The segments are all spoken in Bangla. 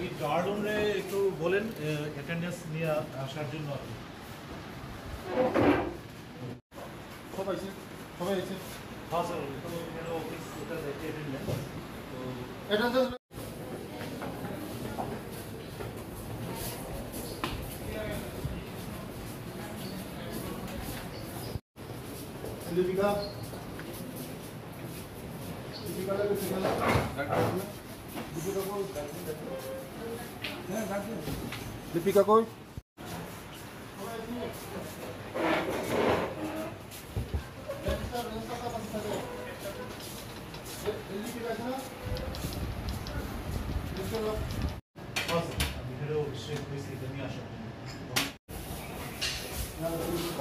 কি গার্ডন রে একটু বলেন অ্যাটেন্ডেন্স নিয়ে আসার জন্য আপনি সবাই আছে হ্যাঁ স্যার তো এখানে অফিস এটা দেখে অ্যাটেন্ডেন্স তো অ্যাটেন্ডেন্স লিপিকা লিপিকা কই এখানে অফিসে এটা নিয়ে আসার জন্য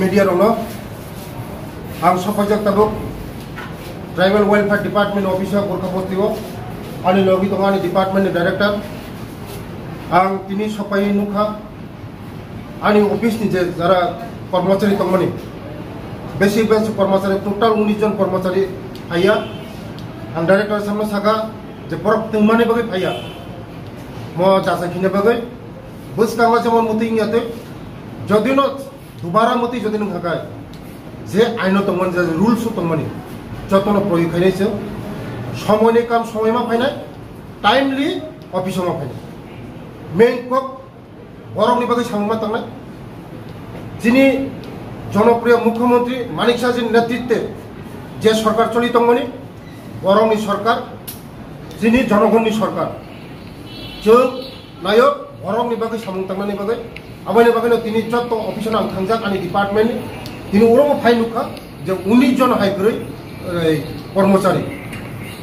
media rono ang sapajak tabuk tribal welfare department officer Gorkhapostigo ani logi tongani department director ang tini sapai nukha ani office ni je jara কর্মচারী তমনি বেশি বেশি কর্মচারী টোটাল 19 জন কর্মচারী আইয়া ang director samno saka je borok tungmani bagai phaya mo jasa khine bagai buskanga jemon muting yate jodino দুবারা মতি যদি নখায় যে আইন তমন যে রুলস তমনি যতন প্রয়োগ খাইছে সময়নি কাম সময়মা ফাইনাই টাইমলি অফিসমা ফাইনাই মেইন কক বরংনি বাকি সাংমা তাংনাই যিনি জনপ্রিয় মুখ্যমন্ত্রী মানিক সাহাজির নেতৃত্বে যে সরকার চলি তমনি বরংনি সরকার যিনি জনগণনি সরকার जों नायक बरंनि बागै सामुं तांनानि बागै आबायनि बागैनो दिनै जत अफिसाव आं थांजाक आंनि डिपार्टमेन्ट दिनै उरमो फाइ नुखा जे 19 जन हाइग्रै कर्मचारी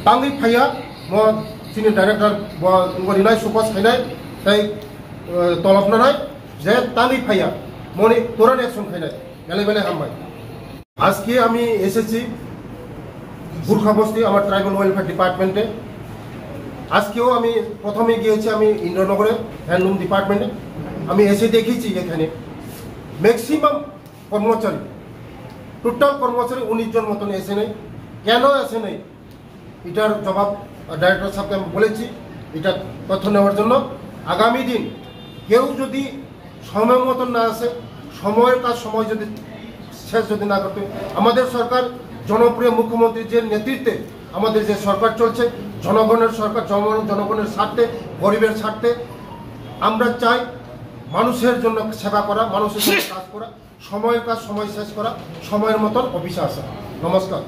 तांगै फाइया म दिनै डाइरेक्टर गरिनाय सुपास खाइनाय ताइ तलबनाय जे तांगै फाइया मनि तुरंत एक्शन खाइनाय बेले बेले हामबाय আজকে আমি এসেছি গুরখাবস্তি আমার ট্রাইবাল ওয়েলফেয়ার ডিপার্টমেন্টে আজকেও আমি প্রথমে গিয়েছি আমি ইন্দ্রনগরে হ্যান্ডলুম ডিপার্টমেন্টে আমি এসে দেখেছি এখানে ম্যাক্সিমাম কর্মচারী টোটাল কর্মচারী 19 জন মতন এসে নেই কেন এসে নেই এটার জবাব ডাইরেক্টর সাহেবকে আমি বলেছি এটা তথ্য নেওয়ার জন্য আগামী দিন কেউ যদি সময় মতন না আসে সময়ের কাজ সময় যদি শেষ যদি না করতে আমাদের সরকার জনপ্রিয় মুখ্যমন্ত্রীর যে নেতৃত্বে আমাদের যে সরকার চলছে জনগণের সরকার জনগণের স্বার্থে গরিবের স্বার্থে আমরা চাই মানুষের জন্য সেবা করা মানুষের জন্য কাজ করা সময়ের কাজ সময় শেষ করা সময়ের মতন অফিসে আসা নমস্কার।